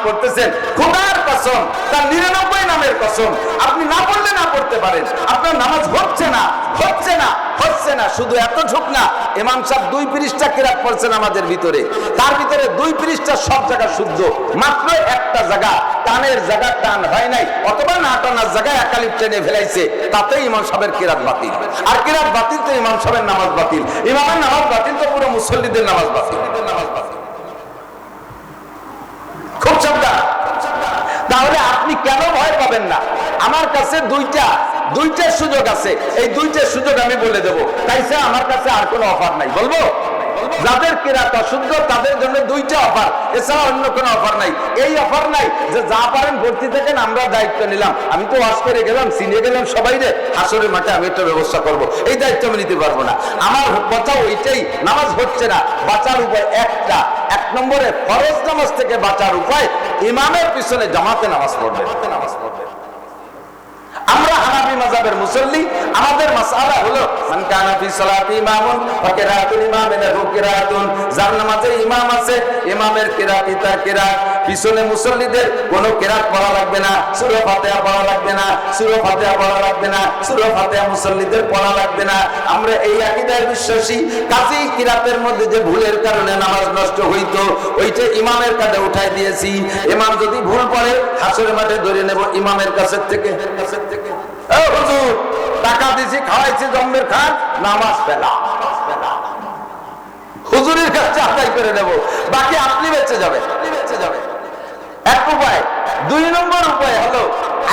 পড়তেছেন, খোদার কসম, তার 99 নামের কসম, আপনি না পড়লে না পড়তে পারেন, আপনার নামাজ হচ্ছে না, হচ্ছে না, হচ্ছে না। শুধু এত ঝুঁক না, ইমাম সাহেব 2 পৃষ্ঠা কিরাত পড়ছেন আমাদের ভিতরে, তার ভিতরে 2 পৃষ্ঠা সব জায়গা শুদ্ধ, মাত্র একটা জায়গা টানের জায়গা টান হয় নাই, অথবা না টানার জায়গায় একালিপ টেনে ফেলাইছে, তাতে ইমাম সাহেবের কিরাত বাতিল। আর কিরাত বাতিল তো ইমাম সাহেবের নামাজ বাতিল, ইমামের নামাজ বাতিল তো পুরো মুসল্লিদের নামাজ বাতিল। খুব সাবধান। তাহলে আপনি কেন ভয় পাবেন না? আমার কাছে দুইটা সুযোগ আছে, এই 2টা সুযোগ আমি বলে দেবো, তাইছে আমার কাছে আর কোনো অফার নাই। বলবো? যাদের কিরাত অশুদ্ধ তাদের জন্য 2টা অফার, এছাড়া অন্য কোনো অফার নাই। এই অফার নাই যে যা পারেন ভর্তি থাকেন, আমরা দায়িত্ব নিলাম, আমি তো ওয়াজ করে গেলাম, চিনিয়ে গেলাম সবাই রে, হাসরের মাঠে আমি একটা ব্যবস্থা করব, এই দায়িত্ব আমি নিতে পারবো না। আমার কথা ওইটাই, নামাজ হচ্ছে না, বাঁচার উপায় একটা। 1 নম্বরে ফরজ নামাজ থেকে বাঁচার উপায়, ইমামের পিছনে জামাতে নামাজ পড়বে। আমরা হানাফি মাযহাবের মুসল্লি, আমাদের মাসআলা হলো মান কানা ফি সালাতি ইমামুন ওয়া কিরাতুল ইমামি লাহু কিরাতুন, যার নামাজে ইমাম আছে, ইমামের কিরাতই তার কিরাত, পিছনে মুসল্লিদের কোনো কিরাত পড়া লাগবে না, সূরা ফাতিহা পড়া লাগবে না, সূরা ফাতিহা পড়া লাগবে না, সূরা ফাতিহা মুসল্লিদের পড়া লাগবে না। আমরা এই আকীদায় বিশ্বাসী। কাজেই কিরাতের মধ্যে যে ভুলের কারণে নামাজ নষ্ট হইতো, ওইটা ইমামের কাঁধে উঠাই দিয়েছি। ইমাম যদি ভুল পড়ে, হাসরের মাঠে ধরে নেব ইমামের কাছের থেকে। হুজুর টাকা দিছি, খাওয়াইছি জম্মের খান, নামাজ পেলা, হুজুরের কাছে আদায় করে নেব, বাকি আপনি বেঁচে যাবেন। এক উপায়। 2 নম্বর উপায় হলো,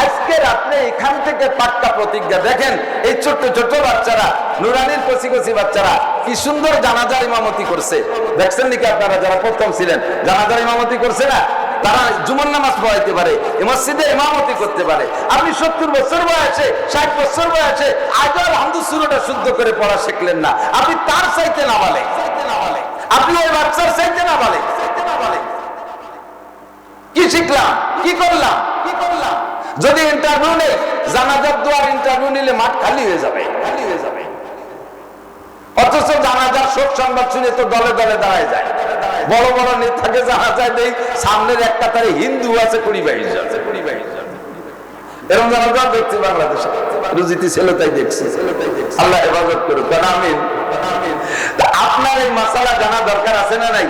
আজকে রাত্রে এখান থেকে পাক্কা প্রতিজ্ঞা। দেখেন এই ছোট্ট ছোট্ট বাচ্চারা, নুরানির কচি কচি বাচ্চারা কি সুন্দর জানাজার ইমামতি করছে। দেখছেন নাকি আপনারা যারা প্রথম ছিলেন, জানাজার ইমামতি করছে না? তারা জুমার নামাজ পড়াইতে পারে, মসজিদে ইমামতি করতে পারে। আপনি 70 বছর বয়সে, 60 বছর বয়সে আজও আলহামদুলিল্লাহ সূরাটা শুদ্ধ করে পড়া শিখলেন না, আপনি তার চাইতে না বলে, আপনি ওই বাচ্চার চাইতে না বলে। কি শিখলাম, কি করলাম? যদি ইন্টারভিউ নেই, জানাজার দোয়ার ইন্টারভিউ নিলে মাঠ খালি হয়ে যাবে। অথচ জানাজার শোক সংবাদ শুনে তো দলে দলে দাঁড়ায় যায়। বড় বড় নেতাকে জানাজায় দেই, সামনের এক কাতারে হিন্দু আছে 20-22 জন। এরকম জানাজা দেখছি বাংলাদেশে, রুজিতি ছিল তাই দেখছি। আল্লাহ হেফাজত করুক, আমিন। আপনার এই মাসালা জানা দরকার আছে না নাই?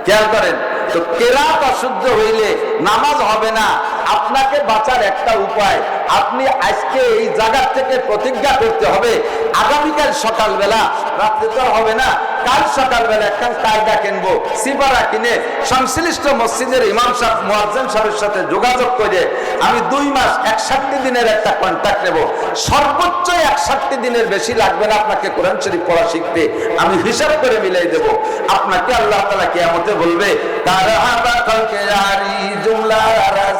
খেয়াল করেন তো, কিরাত অশুদ্ধ হইলে নামাজ হবে না। আপনাকে বাঁচার একটা উপায়, আপনি আজকে এই জায়গা থেকে প্রতিজ্ঞা করতে হবে, আগামীকাল সকালবেলা, রাত্রে তো হবে না, কাল সকালবেলা একটা কায়দা কিনবো, সিপারা কিনে সংশ্লিষ্ট মসজিদের ইমাম সাহেব, মুয়াজ্জিন সাহেবের সাথে যোগাযোগ করে আমি 2 মাস 61 দিনের একটা কন্ট্রাক্ট নেব। সর্বোচ্চ 61 দিনের বেশি লাগবে না আপনাকে কোরআন শরীফ পড়া শিখতে। আমি হিসাব করে মিলাই দেব। আপনাকে আল্লাহ তাআলা কিয়ামতে বলবে, কারহাবা কলকে আরি জুমলা রাস,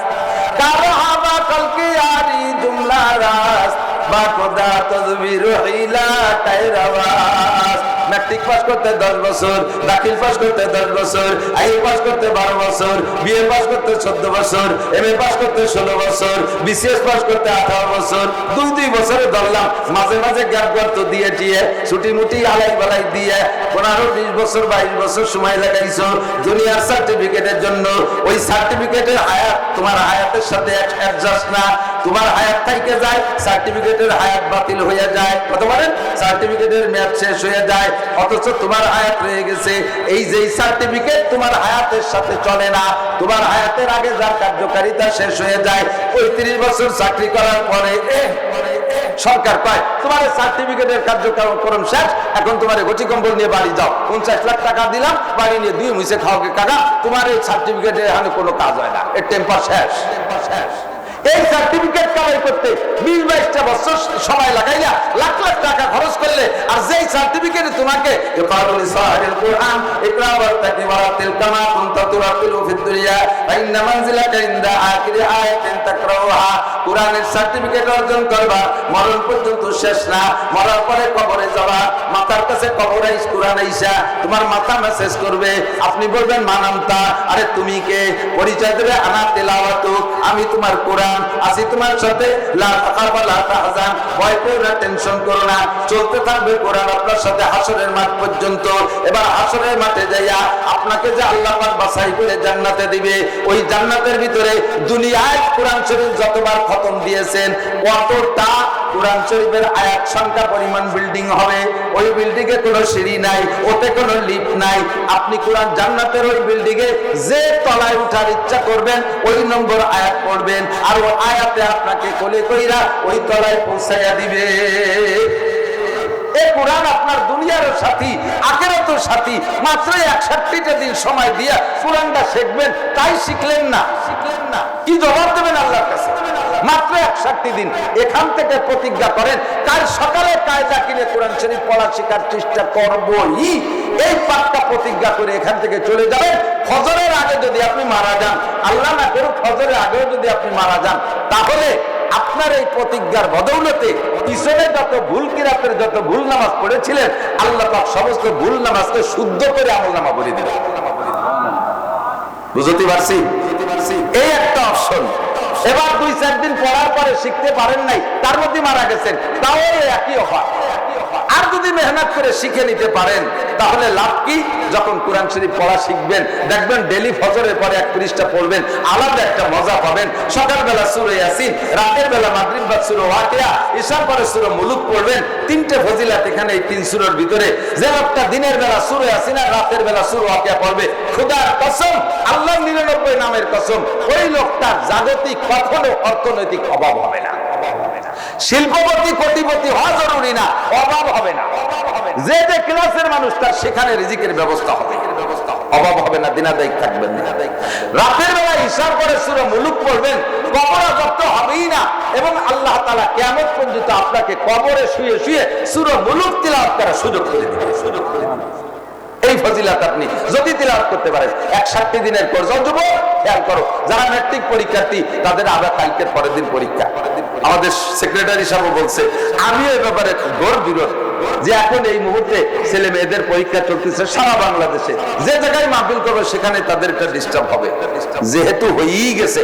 কারহাবা কলকে আরি জুমলা রাস, বা খোদা তদবির হিলা টাইরাওয়াস। ম্যাট্রিক পাস করতে 10 বছর, দাখিল পাস করতে 10 বছর, আইএ পাস করতে 12 বছর, বিএ পাস করতে 14 বছর, এমএ পাস করতে 16 বছর, বিসিএস পাস করতে 18 বছর। 2 বছরে ধরলাম, মাঝে মাঝে গ্যাপ গর্ত দিয়ে দিয়ে ছুটি মুটি আলাই বালাই দিয়ে 15-20 বছর 22 বছর সময় লাগাইছো দুনিয়ার সার্টিফিকেটের জন্য। ওই সার্টিফিকেটের হায়াত তোমার হায়াতের সাথে অ্যাডজাস্ট না, তোমার হায়াত থেকে যায়, সার্টিফিকেটের হায়াত বাতিল হয়ে যায়। কত বলেন? সার্টিফিকেটের মেয়াদ শেষ হয়ে যায়, অথচ তোমার হায়াত রয়ে গেছে। এই যে সার্টিফিকেট তোমার হায়াতের সাথে চলে না, তোমার হায়াতের আগে যার কার্যকারিতা শেষ হয়ে যায়, 35 বছর চাকরি করার পরে সরকার পায় তোমার সার্টিফিকেটের কার্যক্রম শেষ, এখন তোমার গটি কম্বল নিয়ে বাড়ি যাও, 50 লাখ টাকা দিলাম, বাড়ি নিয়ে 2 মুছে খাওয়াকে কাকা, তোমার এই সার্টিফিকেটে এখানে কোনো কাজ হয় না, এর টেম্পার শেষ। এই সার্টিফিকেট কামাই করতে 20-22টা বছর সময় লাগাইলা, লাখ লাখ টাকা খরচ করলে, আর যেই সার্টিফিকেট তোমাকে ইকরাউল সাহিল কুরআন ইকরা ওয়াতাকি ওয়ারাতিল কামা কুনতা তুরাতিলু ফিদ দুনিয়া ফাইন্না মানজিলাকা ইনদা আখিরি আয়াতিন তাকরাউহা, কুরআনের সার্টিফিকেট অর্জন করবা, মরণ পর্যন্ত শেষ না, মরার পরে কবরে যাবা, মাথার কাছে কবরে কুরআন আইসা তোমার মাথা মেসেজ করবে, আপনি বলবেন মানামতা, আরে তুমি কে? পরিচয় দেবে আনা তিলাওয়াতু, আমি তোমার কোরআন আসি তোমার সাথে, লা তাখাফা লা তাহজান, ভয় পেও না, টেনশন করো না, চলতে থাকবে কোরআন আপনার সাথে হাসরের মাঠ পর্যন্ত। এবার হাসরের মাঠে যাইয়া আপনাকে যে আল্লাহ পাক বাছাই করে জান্নাতে দিবে, ওই জান্নাতের ভিতরে দুনিয়ায় কোরআন শরীফ যতবার খতম দিয়েছেন অতটা কোরআন শরীফের আয়াত সংখ্যা পরিমাণ বিল্ডিং হবে। ওই বিল্ডিং এ কোনো সিঁড়ি নাই, ওতে কোনো লিফট নাই। আপনি কোরআন জান্নাতের ওই বিল্ডিং এ যে তলায় উঠার ইচ্ছা করবেন ওই নম্বর আয়াত পড়বেন, আর ওই আয়াতে আপনাকে কোলে কইরা ওই তলায় পৌঁছাইয়া দিবে। এই কোরআন আপনার দুনিয়ার সাথী, আখিরাতের সাথী। মাত্র 61টা দিন সময় দিয়া কোরআনটা শিখবেন, তাই শিখলেন না। কি জবাব দেবেন আল্লাহর কাছে? মাত্র 61 দিন। এখান থেকে প্রতিজ্ঞা করেন কাল সকালে কায়দা কিনে কোরআন শরীফ পড়া শেখার চেষ্টা করবই। এই পাক্কা প্রতিজ্ঞা করে এখান থেকে চলে যাবেন। ফজরের আগে যদি আপনি মারা যান, আল্লাহ না করুক ফজরের আগেও যদি আপনি মারা যান, তাহলে আপনার এই প্রতিজ্ঞার বদৌলতে পিছনে যত ভুল কিরাতের যত ভুল নামাজ পড়েছিলেন আল্লাহ পাক সমস্ত ভুল নামাজকে শুদ্ধ করে আমলনামা ভরে দিবেন। বুঝতে পারছি? এই একটা অপশন। এবার 2-4 দিন পড়ার পরে শিখতে পারেন নাই, তার মধ্যে মারা গেছেন, তাও একই অফার। আর যদি মেহনত করে শিখে নিতে পারেন তাহলে লাভ কি? যখন কোরআন শরীফ পড়া শিখবেন দেখবেন ডেলি ফজরের পরে 1 পৃষ্ঠা পড়বেন, আলাদা একটা মজা পাবেন। সকালবেলা সূরা ইয়াসিন, রাতের বেলা মাগরিব বা সূরা ওয়াকিয়া, ঈশার পরে সূরা মুলুক পড়বেন। 3টে ফজিলত এখানে এই 3 সূরার ভিতরে। যে লোকটা দিনের বেলা সূরা ইয়াসিন আর রাতের বেলা সূরা ওয়াকিয়া পড়বে, খোদার কসম, আল্লাহর 99 নামের কসম, ওই লোকটার জাগতিক কখনো অর্থনৈতিক অভাব হবে না। শিল্পপতি কোটিপতি হওয়া জরুরি না, অভাব হবে না। যে যে ক্লাসের মানুষ তার সেখানে রিজিকের ব্যবস্থা হবে, অভাব হবে না, দিনাদায়ক থাকবেন না। রাতের বেলা ঈশার পরে সূরা মুলুক পড়বেন, কবর জব্দ হবেই না। এবং আল্লাহ তাআলা কিয়ামত পর্যন্ত আপনাকে কবরে শুয়ে শুয়ে সূরা মুলুক তিলাওয়াত করার সুযোগ করে দিবেন। এই ফজিলত আপনি যদি তিলাওয়াত করতে পারেন 61 দিনের কোর্স। যুবক খেয়াল করো, যারা ম্যাট্রিক পরীক্ষার্থী তাদের আবার কালকের পরের দিন পরীক্ষা। আমাদের সেক্রেটারি সাহেব বলছে, আমি এই ব্যাপারে গর্বিত যে এখন এই মুহূর্তে ছেলে মেয়েদের পরীক্ষা চলতেছে সারা বাংলাদেশে। যে জায়গায় মাহফিল করবে সেখানে তাদের একটা ডিস্টার্ব হবে, যেহেতু হয়েই গেছে।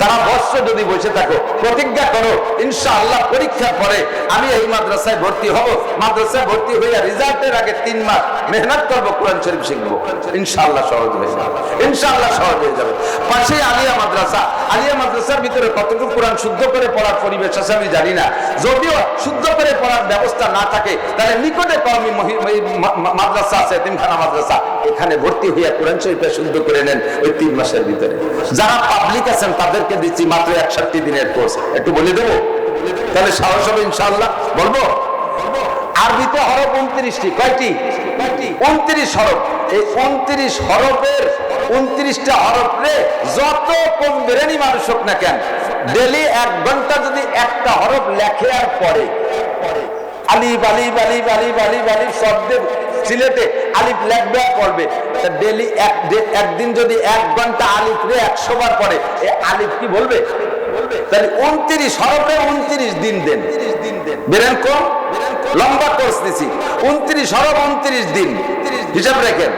তারা বছর যদি বসে থাকো, প্রতিজ্ঞা করো ইনশাআল্লাহ পরীক্ষার পরে আমি এই মাদ্রাসায় ভর্তি হব, মাদ্রাসায় ভর্তি হইয়া রেজাল্টের আগে 3 মাস মেহনত করবো, কোরআন শরীফ শিখবো, ইনশাআল্লাহ সহজ হয়ে যাবে, ইনশাআল্লাহ সহজ হয়ে যাবে। পাশে আলিয়া মাদ্রাসা, আলিয়া মাদ্রাসার ভিতরে কতটুকু কোরআন শুদ্ধ করে পড়ার পরিবেশ আছে আমি জানি না। যদিও শুদ্ধ করে পড়ার ব্যবস্থা না থাকে তাহলে নিকটে কওমি মাদ্রাসা আছে, এতিমখানা মাদ্রাসা, এখানে ভর্তি হইয়া কোরআন শরীফটা শুদ্ধ করে নেন ওই 3 মাসের ভিতরে। যারা পাবলিক আছেন তাদেরকে দিচ্ছি মাত্র 61 দিনের কোর্স। একটু বলে দেবো, তাহলে সাহস হবে ইনশাআল্লাহ। বলবো? আরবিতে হরফ 29টি। কয়টি? 29 হরফ। এই 29 হরফের 29টা হরফে যত কম বেরেনি মানুষ হোক না কেন, ডেলি 1 ঘন্টা যদি একটা হরফ লেখে আর পড়ে, আলিফ আলিফ আলিফ আলিফ আলিফ আলিফ শব্দে সিলেটে আলিফ লেখবে পড়বে, ডেলি একদিন যদি 1 ঘন্টা আলিফ রে 100 বার পড়ে, এই আলিফ কি বলবে? তাহলে 29 হরফে 29 দিন দেন। বেরেন কম লম্বা কোর্স দিছি, 29 হরফ 29 দিন হিসাব রাখেন।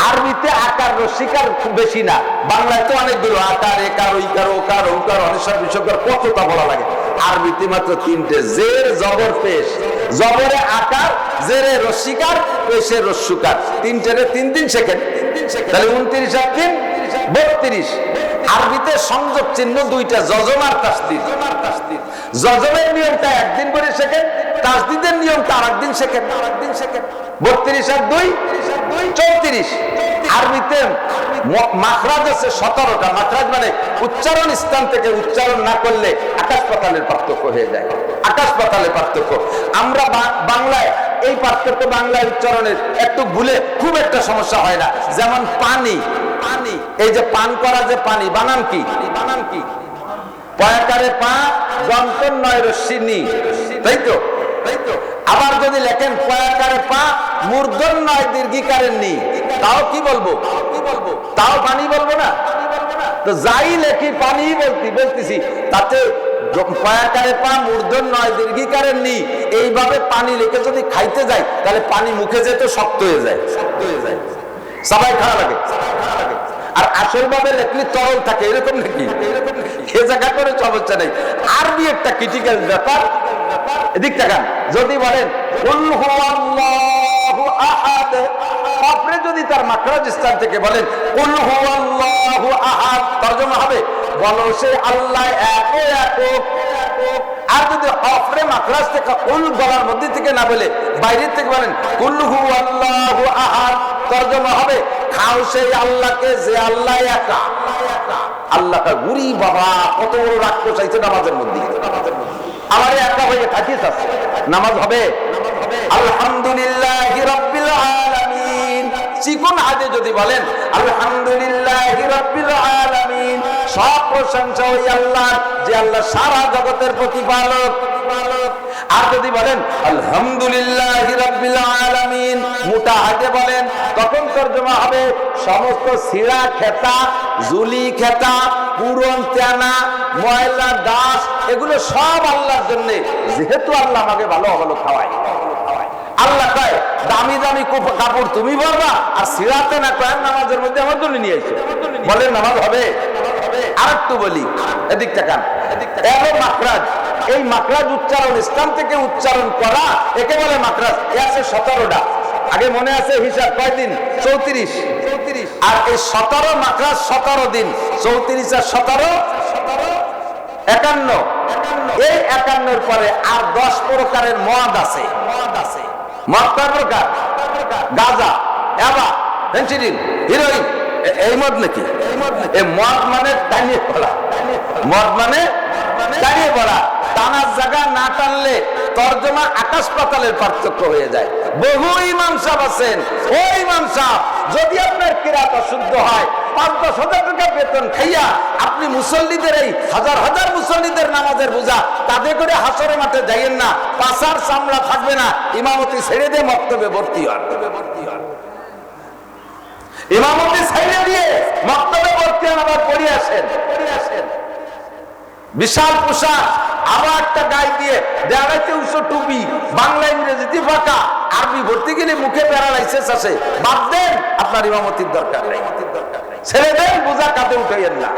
আরবিতে আকার রসিকার খুব বেশি না, বাংলায় তো অনেকগুলো আকার, একার, ঐকার, ওকার, ওকার, অনিশ্বর, বিশ্বকার, কতটা বলা লাগে। আরবিতে মাত্র 3টে, জের, জবর, পেশ। জবরে আকার, জেরে রসিকার, পেশে রস্যুকার, 3টেরে 3 দিন শেখেন। তাহলে 29 আর 3 32। আরবিতে সংযোগ চিহ্ন 2টা, যজম আর তাসদীদ। যজমের নিয়মটা 1 দিন করে শেখেন, তাসদীদের নিয়মটা আরেক দিন শেখেন। 32 আর 2 34। আরবিতে মাখরাজ আছে 17টা। মাখরাজ মানে উচ্চারণ স্থান থেকে উচ্চারণ না করলে আকাশ পাতালের পার্থক্য হয়ে যায়, আকাশ পাতালের পার্থক্য। আমরা বাংলায় এই পার্থক্য, বাংলায় উচ্চারণের একটু ভুলে খুব একটা সমস্যা হয় না। যেমন পানি, পানি, এই যে পান করা যে পানি, বানান কি? বানান কি? পয়াকারে পা, দন্তন নয় রস্যি নি, তাই তো? আবার যদি লেখেন পয়াকারে পা, মূর্ধন নয় দীর্ঘিকারের নি, তাও কি বলবো? তাও পানি বলবো না? তো যাই লেখি পানি বলতেছি, তাতে পয়াকারে পা, মূর্ধন নয় দীর্ঘিকারের নি, এইভাবে পানি লিখে যদি খাইতে যাই তাহলে পানি মুখে যেত শক্ত হয়ে যায়, সবাই খাওয়া লাগে। আর আসল ভাবে লেখলে তরল থাকে, এরকম নাকি? এ জায়গা করে সমস্যা নেই। আরবি একটা ক্রিটিক্যাল ব্যাপার। এদিক তাকান, যদি বলেন কুল হুয়াল্লাহু আহাদ, হফরে যদি তার মাখরাজ স্থান থেকে বলেন কুল হুয়াল্লাহু আহাদ, তরজমা হবে বলো সে আল্লাহ একক একক। আর যদি হফরে মাখরাজ থেকে কুল গলার মধ্যে থেকে না বলে বাইরের থেকে বলেন কুল হুয়াল্লাহু আহাদ, তরজমা হবে খাও সেই আল্লাহকে যে আল্লাহ একা। আল্লাহটা গুরি বাবা কত বড় রাক্ষস চাইছে নামাজের মধ্যে। আমার একা হয়ে থাকিস আছে নামাজ হবে। আলহামদুলিল্লাহি রাব্বিল আলামিন, চিকন হাতে যদি বলেন আলহামদুলিল্লাহি রাব্বিল আলামিন, সব প্রশংসা ওই আল্লাহর যে আল্লাহ সারা জগতের প্রতিপালক। আর যদি বলেন আলহামদুলিল্লাহি রাব্বিল আলামিন মোটা হাতে বলেন, তখন তরজমা হবে সমস্ত ছিঁড়া খেতা, জুলি খেতা, পুরন তেনা, ময়লা দাস এগুলো সব আল্লাহর জন্য, যেহেতু আল্লাহ আমাকে ভালো ভালো খাওয়ায়। আল্লাহ কয় দামি দামি কাপড় তুমি পরবা, আর ছিঁড়াতে না কয় নামাজের মধ্যে আমার জন্য নিয়ে আইছো, বলেন নামাজ হবে। আর একটু বলি, এদিক তাকান, এলো মাখরাজ। এই মাখরাজ উচ্চারণ স্থান থেকে উচ্চারণ করা একে বলে মাখরাজ। এ আছে 17টা, আগে মনে আছে হিসাব কয়দিন? 34। আর এই 17 মাখরাজ 17 দিন, 34 আর 17 51। এই 51 পরে আর 10 প্রকারের মদ আছে। মদ কয় প্রকার? গাঁজা, ইয়াবা, ফেন্সিডিল, হিরোইন। এই মদ নাকি? এই মদ মানে দাঁড়িয়ে পড়া, মদ মানে দাঁড়িয়ে পড়া। টানার জায়গা না টানলে তরজমা আকাশ পাতালের পার্থক্য হয়ে যায়। বহু ইমাম সাহেব আছেন, ও ইমাম সাহেব যদি আপনার কিরাত অশুদ্ধ হয় 5-10 হাজার টাকা বেতন খাইয়া আপনি মুসল্লিদের, এই হাজার হাজার মুসল্লিদের নামাজের বোঝা তাদের করে হাসরে মাঠে যাইয়েন না, পাছার চামড়া থাকবে না, ইমামতি ছেড়ে দিয়ে মক্তবে ভর্তি হন। ইমামতি ছেড়ে দিয়ে মক্তবে ভর্তি হন, আবার পড়ে আসেন। বিশাল পোশাক, আবার একটা গায়ে দিয়ে দেড়াইতে উঁচু টুপি, বাংলা ইংরেজিতে ফাঁকা, আরবি ভর্তি গেলে মুখে প্যারালাইসিস আছে, বাদ দেন, আপনার ইমামতির দরকার নেই। ছেড়ে দেন, বোঝা কাঁধে উঠাইয়েন না।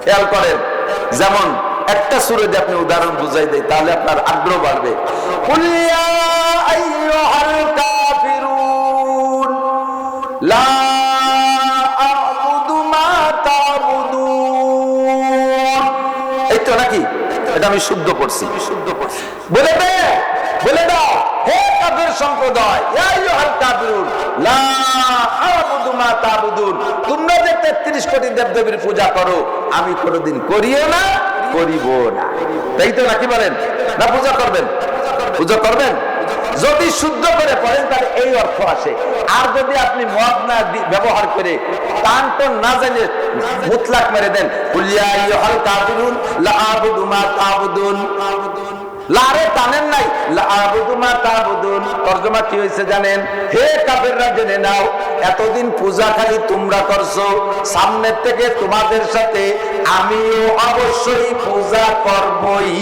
খেয়াল করেন, যেমন একটা সুরে দিয়ে আপনি উদাহরণ বুঝাই দেয়, তাহলে আপনার আগ্রহ বাড়বে। কুল ইয়া আইয়ুহাল কাফিরুন লা আ'বুদু মা তা'বুদুন। এই তো নাকি? এটা আমি শুদ্ধ পড়ছি। বলে দে, বলে দাও হে কাফের সম্প্রদায়, ইয়া আইয়ুহাল কাফিরুন লা আ'বুদু মা তা'বুদুন, তোমরা যে 33 কোটি দেবদেবীর পূজা করো আমি কোনোদিন করিও না, করিব না। তাই তো নাকি বলেন? না পূজা করবেন? পূজা করবেন যদি শুদ্ধ করে পড়েন তাহলে এই অর্থ আসে। আর যদি আপনি মদ না ব্যবহার করে টান টান না জানে মুতলাক মেরে দেন, কুল ইয়া আইয়ুহাল কাফিরুন লা আ'বুদু মা তা'বুদুন, লারে টানেন নাই, লা আ'বুদু মা তা'বুদুন। তরজমা কি হয়েছে জানেন? হে কাফেররা জেনে নাও, এতদিন পূজা খালি তোমরা করছো, সামনের থেকে তোমাদের সাথে আমিও অবশ্যই পূজা করবই।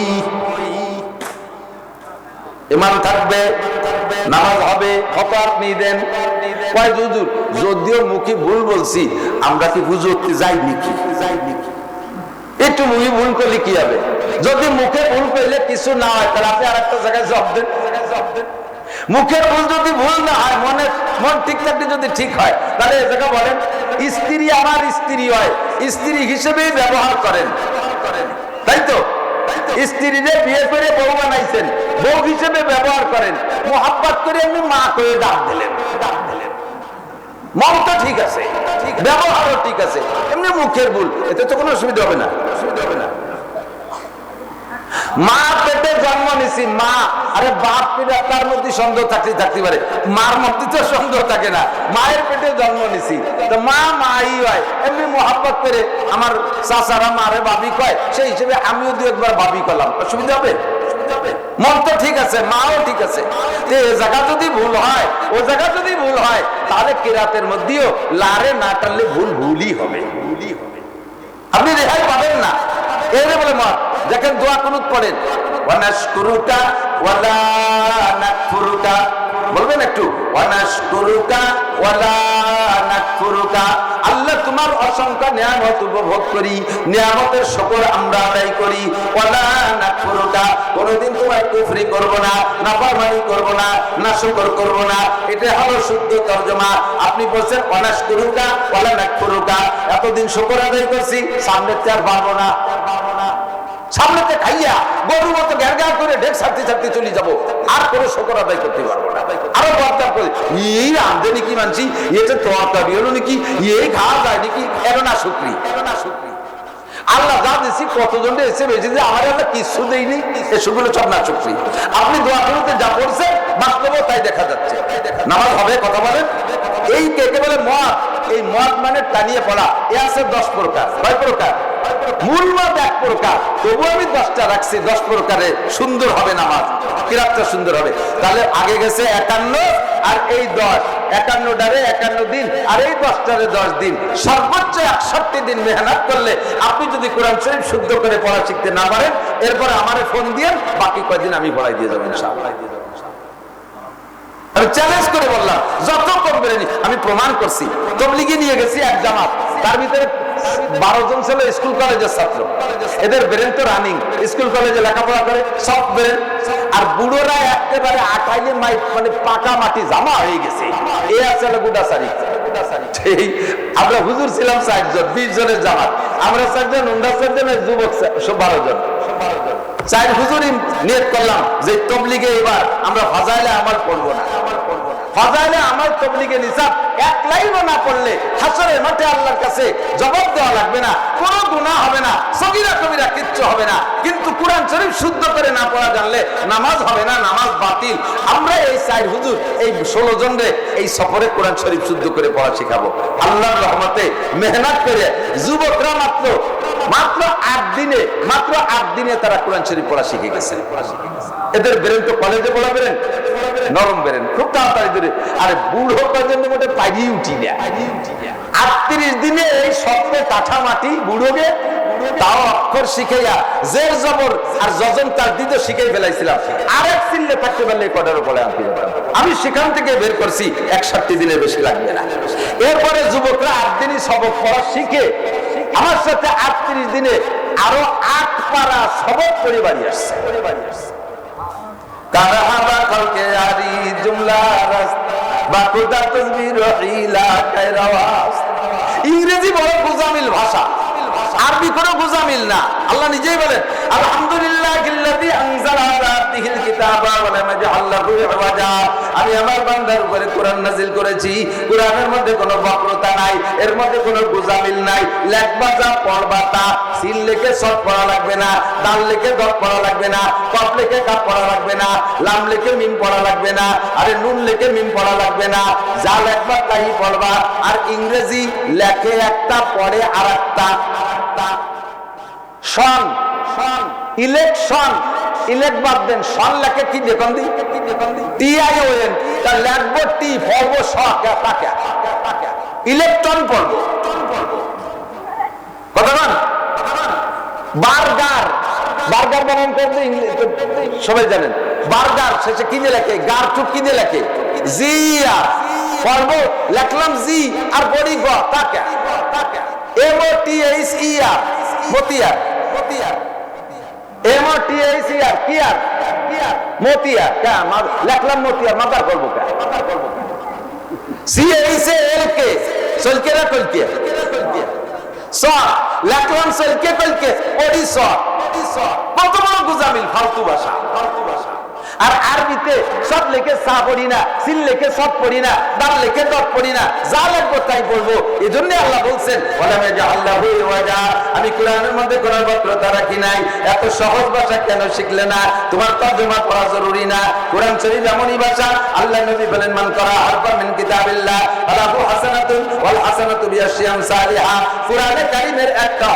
ইমান থাকবে, নামাজ হবে, কত আপনি দেন। কয় হুজুর যদিও মুখে ভুল বলছি, আমরা কি বুঝতে যাই নাকি? একটু মুখে ভুল করলে কি হবে? যদি মুখে ভুল করলে কিছু না হয় তাহলে আপনি আর একটা জায়গায় জব দেন। মুখের ভুল যদি ভুল না হয়, মন ঠিক থাকলে যদি ঠিক হয়, তাহলে এ জায়গা বলেন স্ত্রী আমার স্ত্রী হয়, স্ত্রী হিসেবেই ব্যবহার করেন, তাই তো? স্ত্রীরে বিয়ে করে বউ বানাইছেন, বউ হিসেবে ব্যবহার করেন, মোহাব্বত করে এমনি মা করে ডাক দিলেন। মনটা ঠিক আছে, ব্যবহারও ঠিক আছে, এমনি মুখের ভুল, এতে তো কোনো অসুবিধা হবে না। মা পেটে জন্ম নিছি, মা, আরে বাপ পেটে তার মধ্যে সন্দেহ থাকতে পারে, মার মধ্যে তো সন্দেহ থাকে না। মায়ের পেটে জন্ম নিছি তো মা মাই হয়, এমনি মোহাব্বত করে আমার চাচারা মারে ভাবি কয়, সেই হিসেবে আমিও দু একবার ভাবি করলাম, অসুবিধা হবে? মন তো ঠিক আছে, মাও ঠিক আছে। এ জায়গা যদি ভুল হয়, ও জায়গা যদি ভুল হয়, তাহলে কিরাতের মধ্যেও লারে না টানলে ভুলই হবে। আপনি রেহাই পাবেন না। এর বলে মত দেখেন, দোয়া কুনুত পড়েন, ওয়া নাশকুরুকা ওয়া লা নাকফুরুকা বলবেন একটু, ওয়ানাশকুরুকা ওয়ালা নাকফুরুকা, আল্লাহ তোমার অসংখ্য নিয়ামত উপভোগ করি, নিয়ামতের শুকর আমরা আদায় করি, ওয়ালা নাকফুরুকা, কোনদিন তোমার কুফরি করব না, নাফরমানি করব না, নাশকর করব না। এটা হলো শুদ্ধ তরজমা। আপনি বলছেন ওয়ানাশকুরুকা ওয়ালা নাকফুরুকা, এতদিন শুকর আদায় করছি, সামনেতে আর পারবো না, সামনেতে খাইয়া গরুর মতো গ্যারগ্যার করে ঢেক ছাড়তে ছাড়তে চলে যাবো, আর কোনো শুকর আদায় করতে পারবো না। আরো দরকার করে এই আমদানি কি মানছি, এটা তরকারি হলো নাকি, এই খাওয়া যায় নাকি, এর না শুকরি, আল্লাহ যা দিচ্ছি কতজন এসে বেশি যে আমার আল্লাহ কিছু দেয়নি, এসবগুলো সব না শুকরি। আপনি দোয়া করতে যা করছেন বাস্তবে তাই দেখা যাচ্ছে। নামাজ হবে, কথা বলেন। এই কে বলে মদ, এই মদ মানে টানিয়ে পড়া, এ আছে 10 প্রকার। কয় প্রকার? মূল মদ 1 প্রকার, তবু আমি 10টা রাখছি। 10 প্রকারে সুন্দর হবে নামাজ, কিরাতটা সুন্দর হবে। তাহলে আগে গেছে 51, আর এই 10, 51টারে 51 দিন, আর এই 10টারে 10 দিন, সর্বোচ্চ 61 দিন মেহনত করলে আপনি যদি কোরআন শরীফ শুদ্ধ করে পড়া শিখতে না পারেন, এরপরে আমারে ফোন দিয়ে বাকি কয়দিন আমি পড়াই দিয়ে যাবো ইনশাআল্লাহ। আমি চ্যালেঞ্জ করে বললাম, যত কম বেরেনি আমি প্রমাণ করছি। তবলিগে নিয়ে গেছি এক জামাত, তার ভিতরে 12 জন ছিল স্কুল কলেজের ছাত্র। এদের ব্রেন তো রানিং, স্কুল কলেজে লেখাপড়া করে, সব ব্রেন। আর বুড়োরা একেবারে আটাইলে মানে পাকা মাটি জামা হয়ে গেছে। এ আছে গুডাসারি। আমরা হুজুর ছিলাম 4 জন, 20 জনের জামাত। আমরা 4 জন, ওনারা 4 জন, যুবক 12 জন। 4 হুজুরই নিয়ত করলাম যে তবলিগে এবার আমরা ফাজাইলে আমাল পড়বো না। ফাজাইলে আমাল তবলিগে নিসাব 1 লাইনও না পড়লে হাসরের মাঠে আল্লাহর কাছে জবাব দেওয়া লাগবে না, কোনো গুনাহ হবে না, সগীরা কবিরা কিচ্ছু হবে না। কিন্তু কোরআন শরীফ শুদ্ধ করে না পড়া জানলে নামাজ হবে না, নামাজ বাতিল। আমরা এই 4 হুজুর, এই 16 জনরে এই সফরে কোরআন শরীফ শুদ্ধ করে পড়া শেখাবো আল্লাহর রহমতে। মেহনত করে যুবকরা মাত্র 8 দিনে তারা কোরআন শরীফ পড়া শিখে গেছে। এদের বেরেন তো কলেজে পড়া বেরেন, নরম বেরেন, খুব তাড়াতাড়ি ধরে। আরে বুড়ো পর্যন্ত মোটে পাইয়ে উঠি না। 38 দিনে এই শব্দ কাঠা মাটি বুড়োকে তাও অক্ষর শিখাইয়া জের জবর আর যজন তার দিতে শিখাই ফেলাইছিলাম। আরেক চিল্লে থাকতে পারলে কটার উপরে আমি সেখান থেকে বের করছি 61 দিনের বেশি লাগবে না। এরপরে যুবকরা 8 দিনই সবক পড়া শিখে আমার সাথে 38 দিনে আরো 8 পারা সবক পড়ে বাড়ি আসছে। কারাহাবা কালকে আরি জুমলা রাস্তা বাকুদা তাসবির হিলা কায়রাওয়াস। ইংরেজি বড় গুজামিল ভাষা, আরবি কোনো গুজামিল না। আল্লাহ নিজেই বলেন আলহামদুলিল্লাহিল্লাযী আনজালা আলা আবদিহিল কিতাবা ওয়া লাম ইয়াজআল লাহু ইওয়াজা। আমি আমার বান্দার উপরে কোরআন নাযিল করেছি, কোরআনের মধ্যে কোনো বক্রতা নাই, এর মধ্যে কোনো গুজামিল নাই। লেখবা যা পড়বা তা, সিন লিখে সব পড়া লাগবে না, দাল লিখে দত পড়া লাগবে না, কফ লিখে কাফ পড়া লাগবে না, লাম লিখে মিম পড়া লাগবে না, আরে নুন লিখে মিম পড়া লাগবে না। যা লেখবা তাই পড়বা। আর ইংরেজি লেখে একটা, পড়ে আরেকটা। সন, ইলেকশন, ইলেক্ট বাদ দেন, সন লেখে কি দেখুন দি, TION, তা লেখবো টি, পড়বো স, তাকে ইলেকট্রন পড়বো। কথা বল। বার্গার, বার্গার বানান করতে সবাই জানেন। বার্গার শেষে কিনে লেখে, গার টুক কিনে লেখে, জিয়া পড়বো, লেখলাম জি আর বড়ি গ, তাকে MOTHER, মতিয়ার, MOTHER, কি আর মতিয়ার, লেখলাম মতিয়ার, মাথার করবো কে CHLK, চলকে না কলকে, স লেখলাম চলকে কলকে, ওডি স। কত বড় গুজামিল, ফালতু ভাষা। আর আরবিতে সব লেখে সা পড়ি না, সিন লেখে সব পড়ি না, দাল লেখে দত পড়ি না, যা লিখবো তাই পড়বো। এজন্য আল্লাহ বলছেন আমি কোরআনের মধ্যে কোনো বক্রতা রাখি নাই। এত সহজ ভাষা কেন শিখলে না? তোমার তরজমা পড়া জরুরি না। কোরআন শরীফ এমনই ভাষা, আল্লাহ নবী বলেন মান করা হারফা মিন কিতাবিল্লাহ ফালাহু হাসানাতুন ওয়াল হাসানাতু বিআশরি আমসালিহা। কোরআনে কারীমের একটা